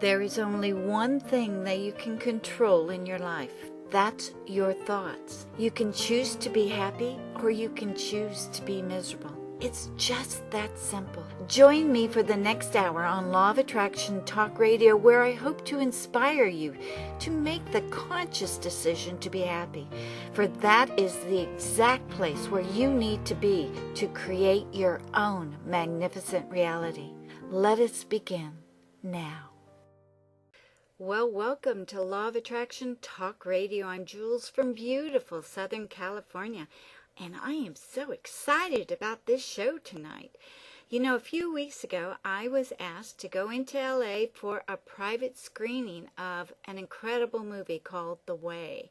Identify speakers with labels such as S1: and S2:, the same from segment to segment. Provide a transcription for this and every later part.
S1: There is only one thing that you can control in your life. That's your thoughts. You can choose to be happy or you can choose to be miserable. It's just that simple. Join me for the next hour on Law of Attraction Talk Radio, where I hope to inspire you to make the conscious decision to be happy. For that is the exact place where you need to be to create your own magnificent reality. Let us begin now. Well, welcome to Law of Attraction Talk Radio. I'm Jules from beautiful Southern California, and I am so excited about this show tonight. You know, a few weeks ago, I was asked to go into LA for a private screening of an incredible movie called The Way.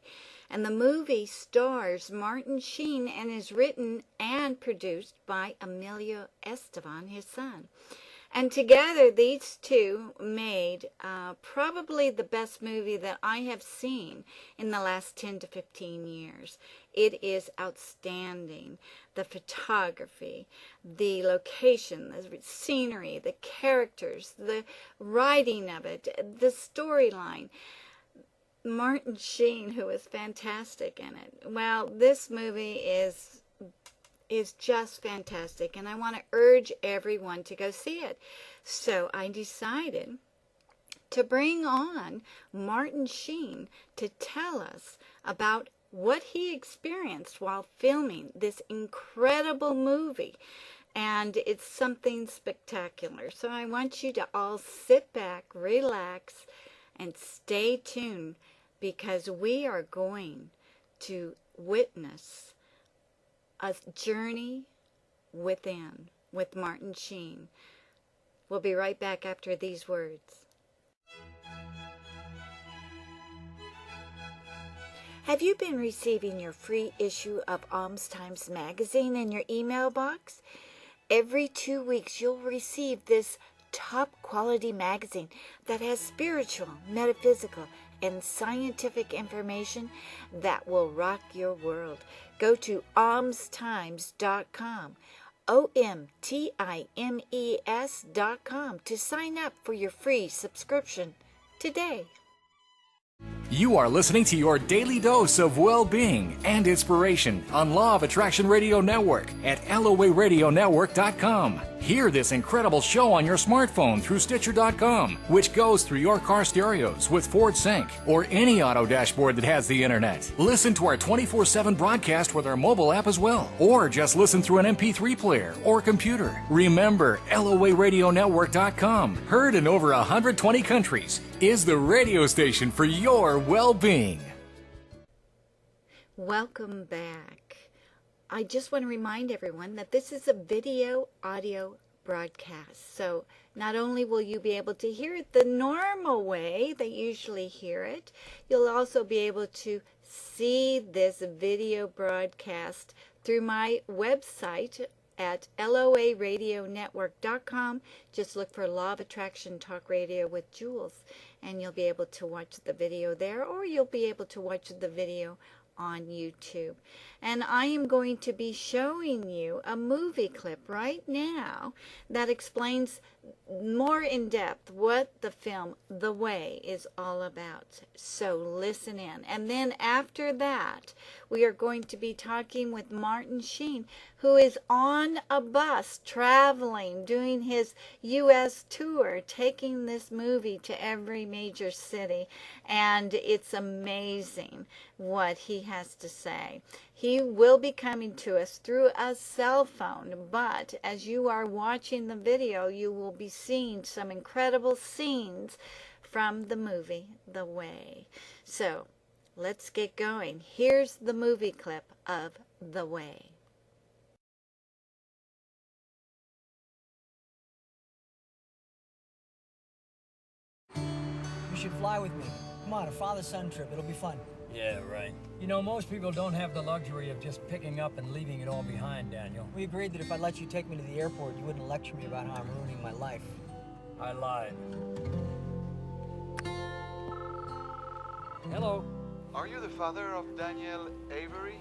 S1: And the movie stars Martin Sheen and is written and produced by Emilio Estevez, his son. And together, these two made probably the best movie that I have seen in the last 10 to 15 years. It is outstanding. The photography, the location, the scenery, the characters, the writing of it, the storyline. Martin Sheen, who is fantastic in it. Well, this movie is just fantastic, and I want to urge everyone to go see it. So I decided to bring on Martin Sheen to tell us about what he experienced while filming this incredible movie. And it's something spectacular. So I want you to all sit back, relax, and stay tuned, because we are going to witness a journey within with Martin Sheen. We'll be right back after these words. Have you been receiving your free issue of Alms Times magazine in your email box? Every 2 weeks you'll receive this top quality magazine that has spiritual, metaphysical, and scientific information that will rock your world. Go to almstimes.com, OMTIMES.com, to sign up for your free subscription today.
S2: You are listening to your daily dose of well-being and inspiration on Law of Attraction Radio Network at LOARadionetwork.com. Hear this incredible show on your smartphone through Stitcher.com, which goes through your car stereos with Ford Sync or any auto dashboard that has the internet. Listen to our 24/7 broadcast with our mobile app as well, or just listen through an MP3 player or computer. Remember, LOARadionetwork.com, heard in over 120 countries, is the radio station for your well-being.
S1: Welcome back. I just want to remind everyone that this is a video audio broadcast. So not only will you be able to hear it the normal way they usually hear it, you'll also be able to see this video broadcast through my website at LOARadionetwork.com. Just look for Law of Attraction Talk Radio with Jules, and you'll be able to watch the video there, or you'll be able to watch the video on YouTube. And I am going to be showing you a movie clip right now that explains more in depth what the film The Way is all about. So listen in. And then after that, we are going to be talking with Martin Sheen, who is on a bus traveling, doing his U.S. tour, taking this movie to every major city. And it's amazing what he has to say. He will be coming to us through a cell phone, but as you are watching the video, you will be seeing some incredible scenes from the movie The Way. So let's get going. Here's the movie clip of The Way.
S3: You should fly with me. Come on, a father-son trip. It'll be fun.
S4: Yeah, right. You know, most people don't have the luxury of just picking up and leaving it all behind, Daniel.
S3: We agreed that if I let you take me to the airport, you wouldn't lecture me about how I'm ruining my life.
S4: I lied. Hello.
S5: Are you the father of Daniel Avery?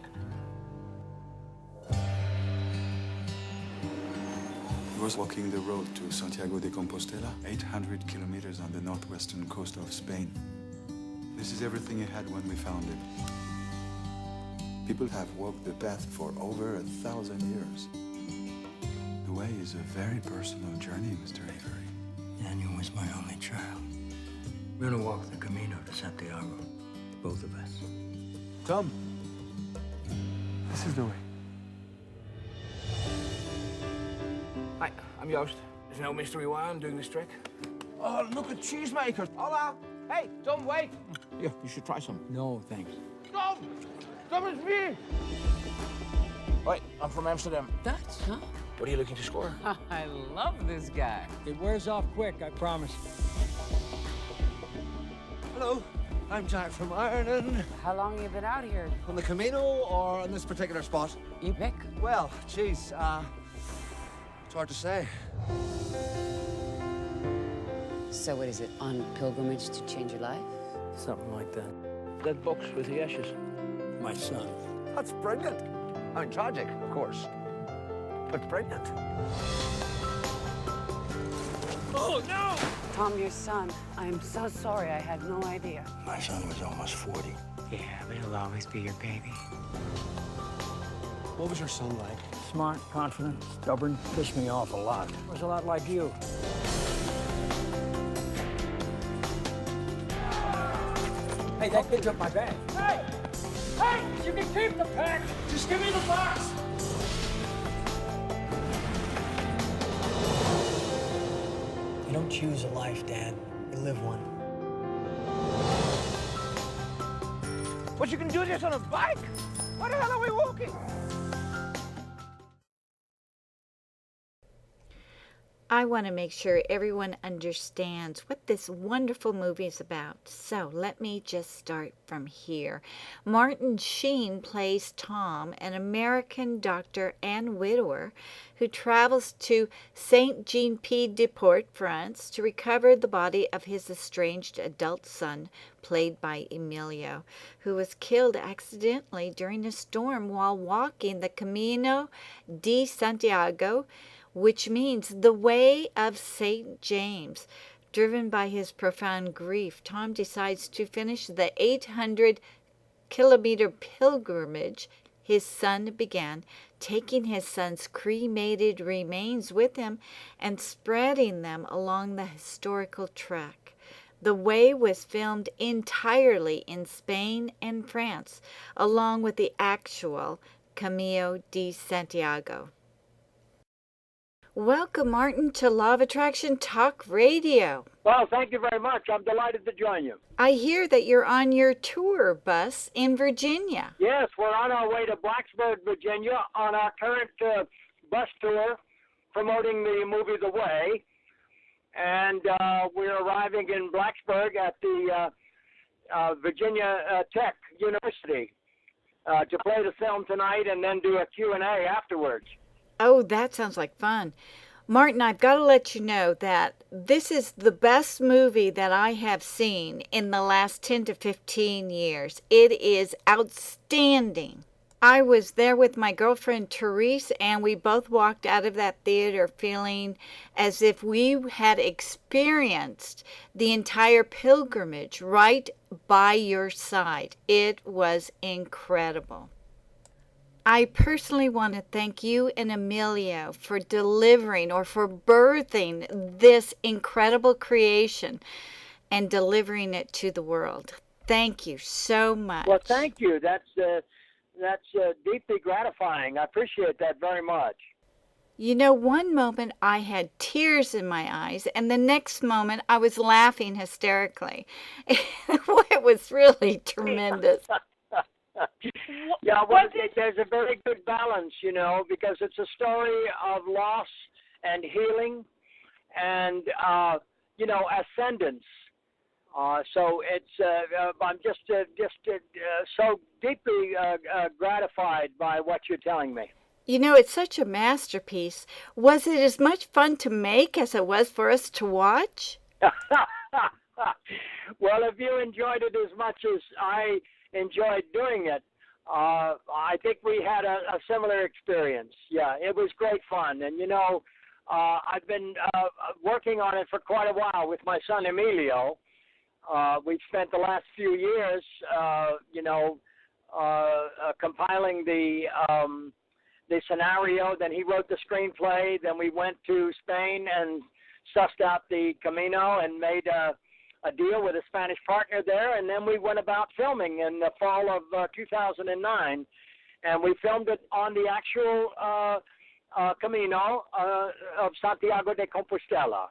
S6: was walking the road to Santiago de Compostela, 800 kilometers on the northwestern coast of Spain. This is everything it had when we found it. People have walked the path for over 1,000 years. The way is a very personal journey, Mr. Avery.
S7: Daniel was my only child. We're gonna walk the Camino to Santiago, both of us.
S6: Tom, this is the way.
S8: Hi, I'm Joost. There's no mystery why I'm doing this trick.
S9: Oh, look at cheesemakers. Hola. Hey, Tom, wait.
S8: Yeah, you should try some.
S9: No, thanks. Tom! Tom, it's me!
S8: Wait, I'm from Amsterdam.
S10: Dutch, huh?
S8: What are you looking to score?
S10: I love this guy.
S4: It wears off quick, I promise.
S9: Hello, I'm Jack from Ireland.
S10: How long you been out here?
S9: On the Camino or on this particular spot?
S10: You pick.
S9: Well, geez, it's hard to say.
S10: So what is it, on pilgrimage to change your life?
S7: Something like that.
S8: That box with the ashes.
S7: My son.
S9: That's brilliant. I mean, tragic, of course, but brilliant.
S8: Oh, no!
S10: Tom, your son. I am so sorry. I had no idea.
S7: My son was almost 40.
S10: Yeah, but he'll always be your baby.
S9: What was your son like?
S4: Smart, confident, stubborn, pissed me off a lot. Was a lot like you. Hey, that kid took my bag. Hey! Hey! You can keep the pack! Just give me the box! You don't choose a life, Dad. You live one.
S9: But you can do this on a bike? Why the hell are we walking?
S1: I want to make sure everyone understands what this wonderful movie is about. So let me just start from here. Martin Sheen plays Tom, an American doctor and widower who travels to Saint-Jean-Pied-de-Port, France, to recover the body of his estranged adult son, played by Emilio, who was killed accidentally during a storm while walking the Camino de Santiago, which means the way of St. James. Driven by his profound grief, Tom decides to finish the 800-kilometer pilgrimage his son began, taking his son's cremated remains with him and spreading them along the historical track. The Way was filmed entirely in Spain and France, along with the actual Camino de Santiago. Welcome, Martin, to Law of Attraction Talk Radio.
S4: Well, thank you very much. I'm delighted to join you.
S1: I hear that you're on your tour bus in Virginia.
S4: Yes, we're on our way to Blacksburg, Virginia, on our current bus tour promoting the movie The Way. And we're arriving in Blacksburg at the Virginia Tech University to play the film tonight and then do a Q&A afterwards.
S1: Oh, that sounds like fun. Martin, I've got to let you know that this is the best movie that I have seen in the last 10 to 15 years. It is outstanding. I was there with my girlfriend Therese, and we both walked out of that theater feeling as if we had experienced the entire pilgrimage right by your side. It was incredible. I personally want to thank you and Emilio for delivering or for birthing this incredible creation and delivering it to the world. Thank you so much.
S4: Well, thank you. That's deeply gratifying. I appreciate that very much.
S1: You know, one moment I had tears in my eyes, and the next moment I was laughing hysterically. It was really tremendous.
S4: Yeah, well, there's a very good balance, you know, because it's a story of loss and healing and, you know, ascendance. So it's, I'm just so deeply gratified by what you're telling me.
S1: You know, it's such a masterpiece. Was it as much fun to make as it was for us to watch?
S4: Well, if you enjoyed it as much as I enjoyed doing it, I think we had a similar experience. Yeah, it was great fun. And, you know, I've been working on it for quite a while with my son Emilio. We've spent the last few years, compiling the scenario. Then he wrote the screenplay. Then we went to Spain and sussed out the Camino and made a deal with a Spanish partner there. And then we went about filming in the fall of 2009. And we filmed it on the actual Camino of Santiago de Compostela.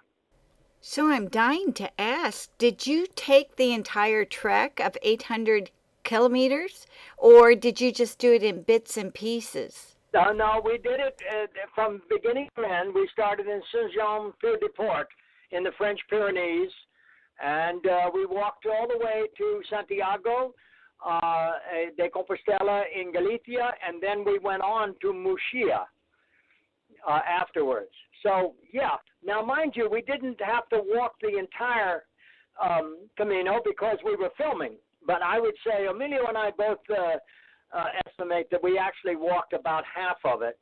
S1: So I'm dying to ask, did you take the entire trek of 800 kilometers, or did you just do it in bits and pieces?
S4: No, we did it from beginning to end. We started in Saint-Jean-Pied-de-Port in the French Pyrenees, and we walked all the way to Santiago de Compostela in Galicia, and then we went on to Murcia afterwards. So, yeah. Now, mind you, we didn't have to walk the entire Camino because we were filming. But I would say Emilio and I both estimate that we actually walked about half of it.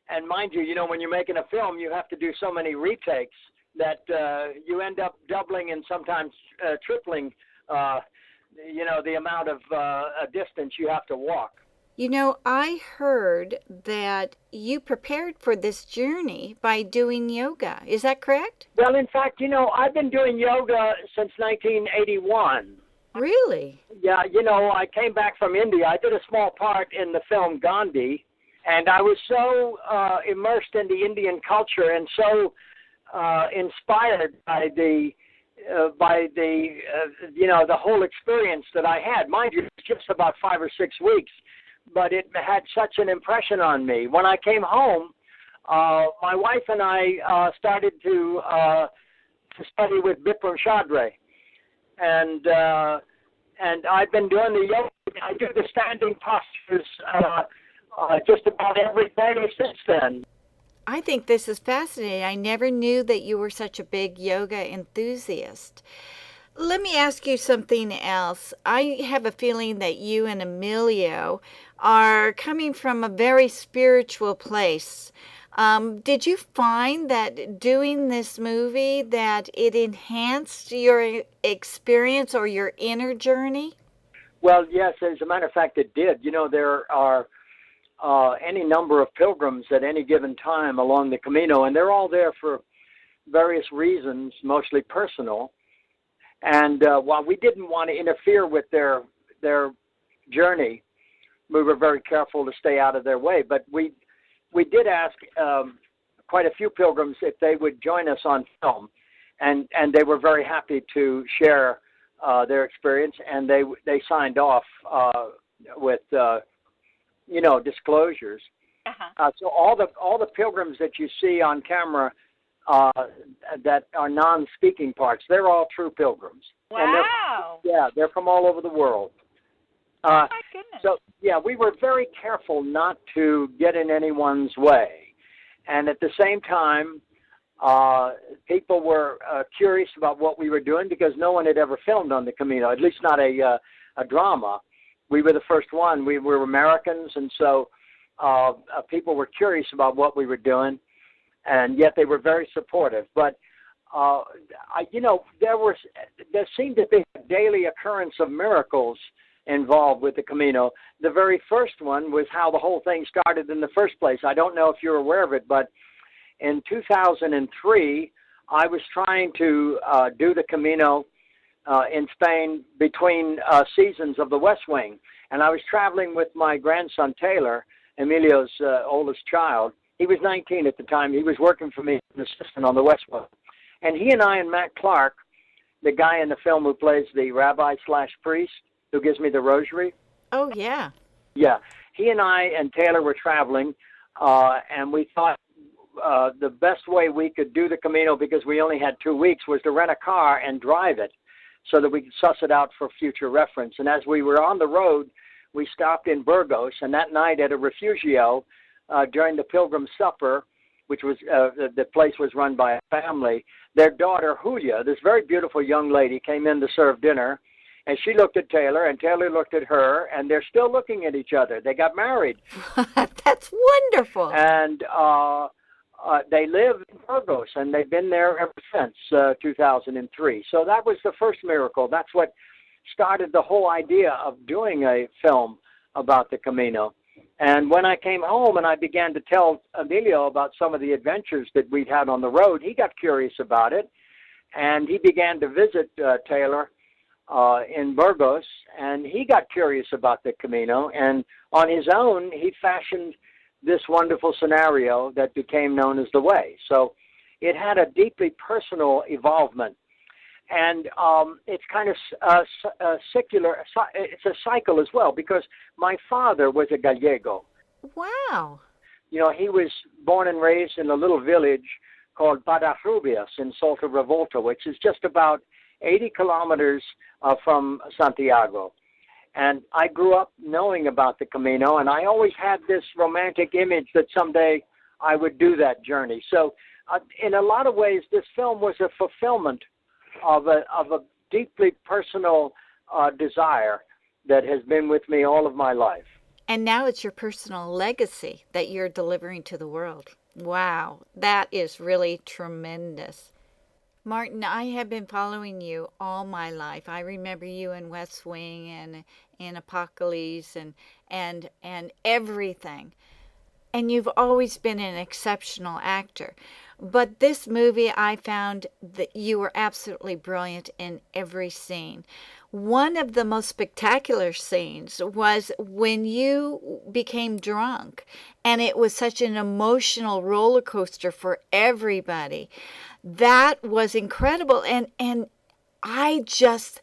S4: And mind you, when you're making a film, you have to do so many retakes that you end up doubling and sometimes tripling, the amount of distance you have to walk.
S1: I heard that you prepared for this journey by doing yoga. Is that correct?
S4: Well, in fact, I've been doing yoga since 1981.
S1: Really?
S4: Yeah, I came back from India. I did a small part in the film Gandhi, and I was so immersed in the Indian culture and so inspired by the whole experience that I had. Mind you, it was just about 5 or 6 weeks, but it had such an impression on me. When I came home, my wife and I started to study with Bipram Chadre, and I've been doing the yoga. I do the standing postures just about every day since then.
S1: I think this is fascinating. I never knew that you were such a big yoga enthusiast. Let me ask you something else. I have a feeling that you and Emilio are coming from a very spiritual place. Did you find that doing this movie, that it enhanced your experience or your inner journey?
S4: Well, yes, as a matter of fact, it did. There are any number of pilgrims at any given time along the Camino, and they're all there for various reasons, mostly personal. And while we didn't want to interfere with their journey, we were very careful to stay out of their way. But we did ask quite a few pilgrims if they would join us on film, and they were very happy to share their experience, and they signed off with disclosures.
S11: Uh-huh.
S4: So all the pilgrims that you see on camera that are non-speaking parts, they're all true pilgrims.
S11: Wow.
S4: And they're from all over the world.
S11: Oh, my goodness.
S4: So, we were very careful not to get in anyone's way. And at the same time, people were curious about what we were doing because no one had ever filmed on the Camino, at least not a drama. We were the first one. We were Americans, and so people were curious about what we were doing, and yet they were very supportive. But, there seemed to be a daily occurrence of miracles involved with the Camino. The very first one was how the whole thing started in the first place. I don't know if you're aware of it, but in 2003, I was trying to do the Camino in Spain between seasons of the West Wing. And I was traveling with my grandson, Taylor, Emilio's oldest child. He was 19 at the time. He was working for me as an assistant on the West Wing. And he and I and Matt Clark, the guy in the film who plays the rabbi/priest who gives me the rosary.
S1: Oh, yeah.
S4: Yeah. He and I and Taylor were traveling, and we thought the best way we could do the Camino, because we only had 2 weeks, was to rent a car and drive it so that we could suss it out for future reference. And as we were on the road, we stopped in Burgos, and that night at a refugio during the Pilgrim Supper, which was the place was run by a family, their daughter, Julia, this very beautiful young lady, came in to serve dinner, and she looked at Taylor, and Taylor looked at her, and they're still looking at each other. They got married.
S1: That's wonderful.
S4: And they live in Burgos, and they've been there ever since 2003. So that was the first miracle. That's what started the whole idea of doing a film about the Camino. And when I came home and I began to tell Emilio about some of the adventures that we'd had on the road, he got curious about it, and he began to visit Taylor in Burgos, and he got curious about the Camino, and on his own, he fashioned this wonderful scenario that became known as The Way. So it had a deeply personal evolvement, and it's kind of secular. It's a cycle as well, because my father was a Gallego.
S1: Wow.
S4: You know, he was born and raised in a little village called Badarrubias in Salta Revolta, which is just about 80 kilometers from Santiago. And I grew up knowing about the Camino, and I always had this romantic image that someday I would do that journey. So in a lot of ways, this film was a fulfillment of a deeply personal desire that has been with me all of my life.
S1: And now it's your personal legacy that you're delivering to the world. Wow, that is really tremendous. Martin, I have been following you all my life. I remember you in West Wing and in Apocalypse and everything. And you've always been an exceptional actor. But this movie, I found that you were absolutely brilliant in every scene. One of the most spectacular scenes was when you became drunk, and it was such an emotional roller coaster for everybody. That was incredible, and I just,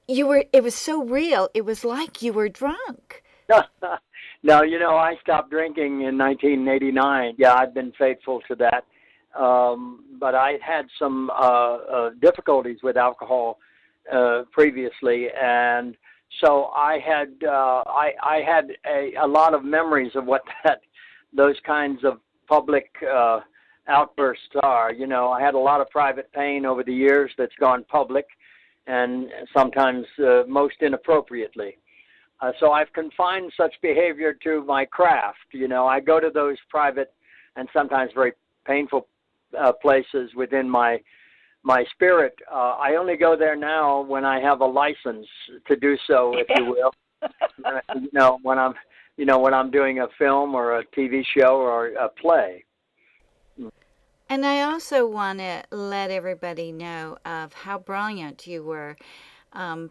S1: it was so real. It was like you were drunk.
S4: No, you know, I stopped drinking in 1989. Yeah, I've been faithful to that. But I had some difficulties with alcohol previously, and so I had a lot of memories of what those kinds of public outbursts are. You know, I had a lot of private pain over the years that's gone public, and sometimes most inappropriately. So I've confined such behavior to my craft. You know, I go to those private and sometimes very painful places within my spirit. I only go there now when I have a license to do so, if you will. When I'm doing a film or a TV show or a play.
S1: And I also want to let everybody know of how brilliant you were.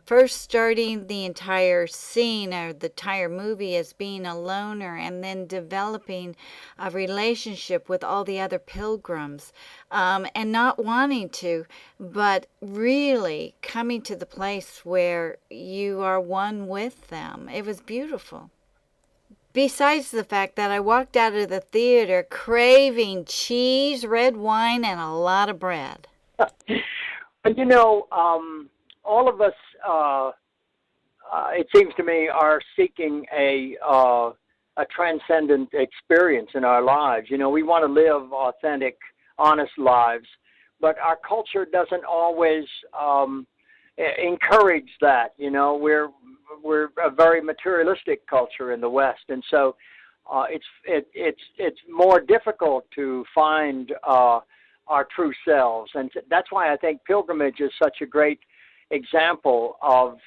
S1: First starting the entire scene or the entire movie as being a loner, and then developing a relationship with all the other pilgrims, and not wanting to, but really coming to the place where you are one with them. It was beautiful. Besides the fact that I walked out of the theater craving cheese, red wine, and a lot of bread.
S4: But you know, all of us, it seems to me, are seeking a transcendent experience in our lives. You know, we want to live authentic, honest lives, but our culture doesn't always encourage that. You know, we're a very materialistic culture in the West, and so it's more difficult to find our true selves, and that's why I think pilgrimage is such a great example of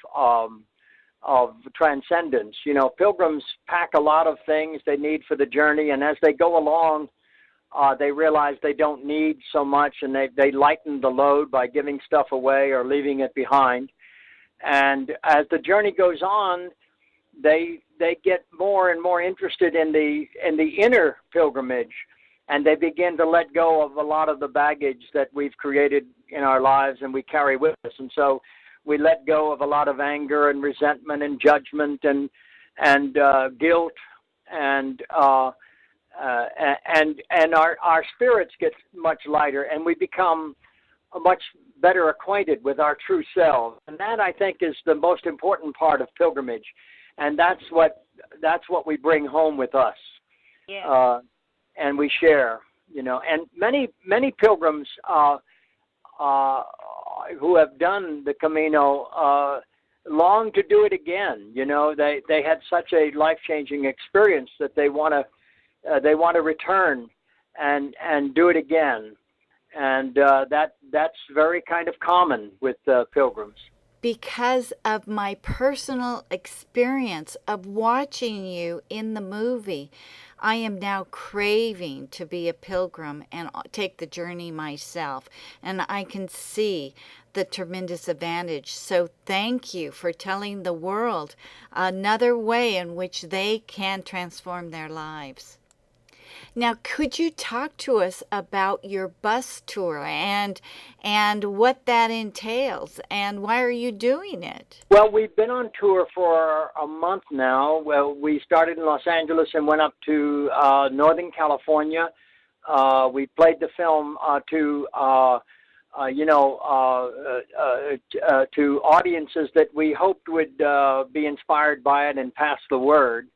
S4: transcendence. You know, pilgrims pack a lot of things they need for the journey, and as they go along, they realize they don't need so much, and they lighten the load by giving stuff away or leaving it behind. And as the journey goes on, they get more and more interested in the inner pilgrimage, and they begin to let go of a lot of the baggage that we've created in our lives and we carry with us. And so we let go of a lot of anger and resentment and judgment and guilt, and our spirits get much lighter, and we become much better acquainted with our true selves. And that, I think, is the most important part of pilgrimage, and that's what we bring home with us.
S11: Yeah.
S4: And we share, you know. And many pilgrims who have done the Camino long to do it again. You know, they had such a life-changing experience that they want to return and do it again. And that's very kind of common with pilgrims.
S1: Because of my personal experience of watching you in the movie, I am now craving to be a pilgrim and take the journey myself. And I can see the tremendous advantage. So thank you for telling the world another way in which they can transform their lives. Now, could you talk to us about your bus tour and what that entails, and why are you doing it?
S4: Well, we've been on tour for a month now. Well, we started in Los Angeles and went up to Northern California. We played the film to audiences that we hoped would be inspired by it and pass the word.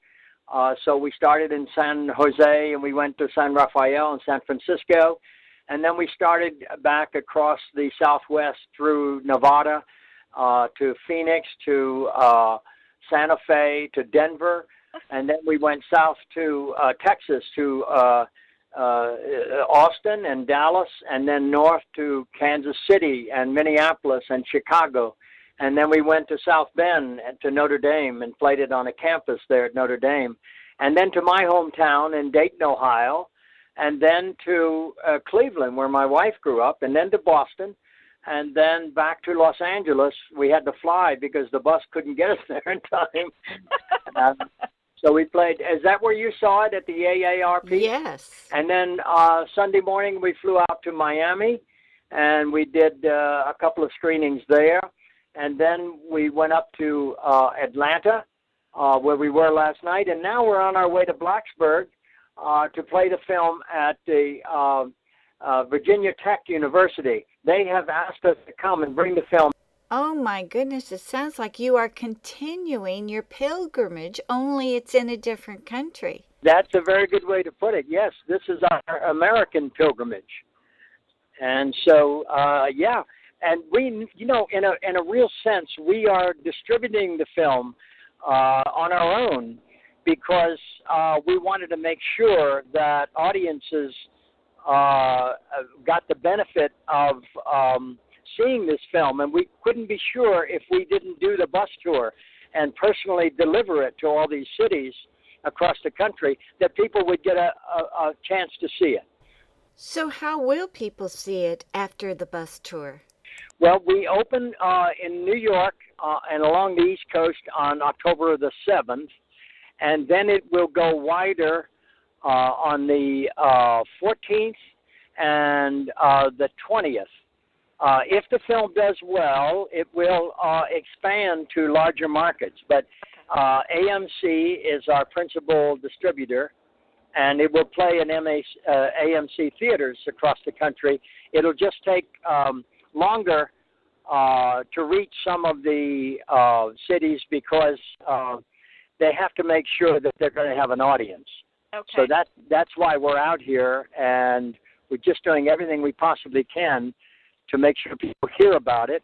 S4: So we started in San Jose, and we went to San Rafael and San Francisco. And then we started back across the Southwest through Nevada to Phoenix, to Santa Fe, to Denver. And then we went south to Texas, to Austin and Dallas, and then north to Kansas City and Minneapolis and Chicago. And then we went to South Bend to Notre Dame and played it on a campus there at Notre Dame. And then to my hometown in Dayton, Ohio, and then to Cleveland, where my wife grew up, and then to Boston, and then back to Los Angeles. We had to fly because the bus couldn't get us there in time. So we played. Is that where you saw it, at the AARP?
S1: Yes.
S4: And then Sunday morning we flew out to Miami, and we did a couple of screenings there. And then we went up to Atlanta, where we were last night. And now we're on our way to Blacksburg to play the film at the Virginia Tech University. They have asked us to come and bring the film.
S1: Oh my goodness, it sounds like you are continuing your pilgrimage, only it's in a different country.
S4: That's a very good way to put it. Yes, this is our American pilgrimage. And so, yeah. And we, you know, in a real sense, we are distributing the film on our own because we wanted to make sure that audiences got the benefit of seeing this film. And we couldn't be sure, if we didn't do the bus tour and personally deliver it to all these cities across the country, that people would get a chance to see it.
S1: So how will people see it after the bus tour?
S4: Well, we open in New York and along the East Coast on October the 7th, and then it will go wider on the 14th and the 20th. If the film does well, it will expand to larger markets, but AMC is our principal distributor, and it will play in AMC theaters across the country. It'll just take longer to reach some of the cities because they have to make sure that they're going to have an audience.
S11: Okay.
S4: So that's why we're out here, and we're just doing everything we possibly can to make sure people hear about it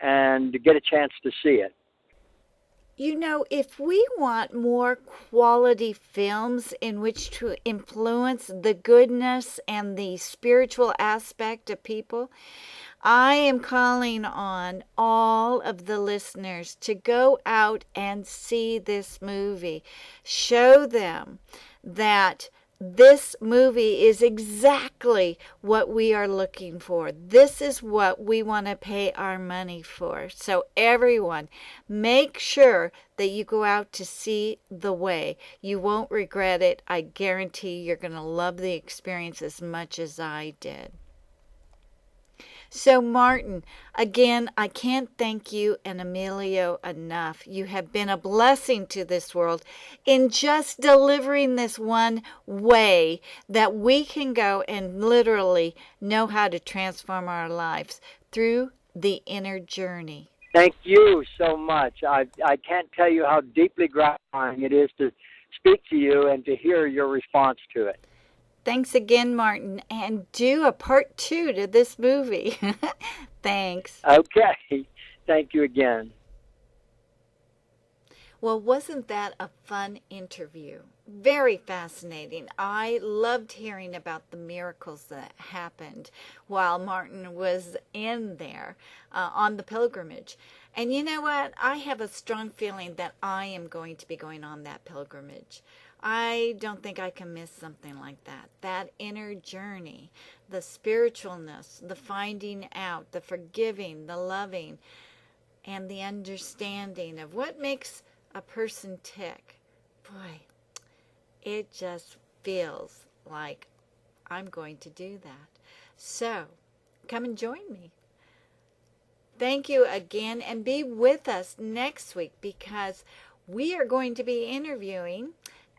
S4: and to get a chance to see it.
S1: You know, if we want more quality films in which to influence the goodness and the spiritual aspect of people, I am calling on all of the listeners to go out and see this movie. Show them that this movie is exactly what we are looking for. This is what we want to pay our money for. So everyone, make sure that you go out to see The Way. You won't regret it. I guarantee you're going to love the experience as much as I did. So Martin, again, I can't thank you and Emilio enough. You have been a blessing to this world in just delivering this one way that we can go and literally know how to transform our lives through the inner journey.
S4: Thank you so much. I can't tell you how deeply gratifying it is to speak to you and to hear your response to it.
S1: Thanks again, Martin, and do a part 2 to this movie. Thanks.
S4: Okay. Thank you again.
S1: Well, wasn't that a fun interview? Very fascinating. I loved hearing about the miracles that happened while Martin was in there on the pilgrimage. And you know what? I have a strong feeling that I am going to be going on that pilgrimage. I don't think I can miss something like that. That inner journey, the spiritualness, the finding out, the forgiving, the loving, and the understanding of what makes a person tick. Boy, it just feels like I'm going to do that. So, come and join me. Thank you again, and be with us next week because we are going to be interviewing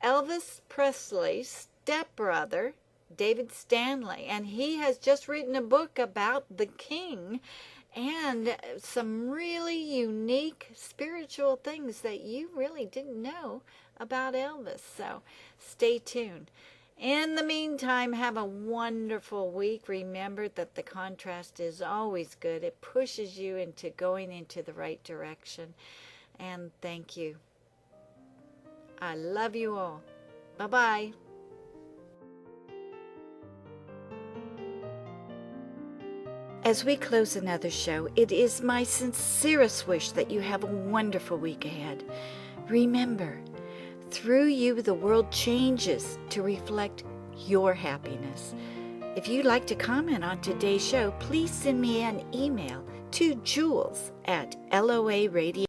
S1: Elvis Presley's stepbrother, David Stanley, and he has just written a book about the King and some really unique spiritual things that you really didn't know about Elvis. So stay tuned. In the meantime, have a wonderful week. Remember that the contrast is always good. It pushes you into going into the right direction. And thank you. I love you all. Bye-bye. As we close another show, it is my sincerest wish that you have a wonderful week ahead. Remember, through you, the world changes to reflect your happiness. If you'd like to comment on today's show, please send me an email to Jules at LOA Radio.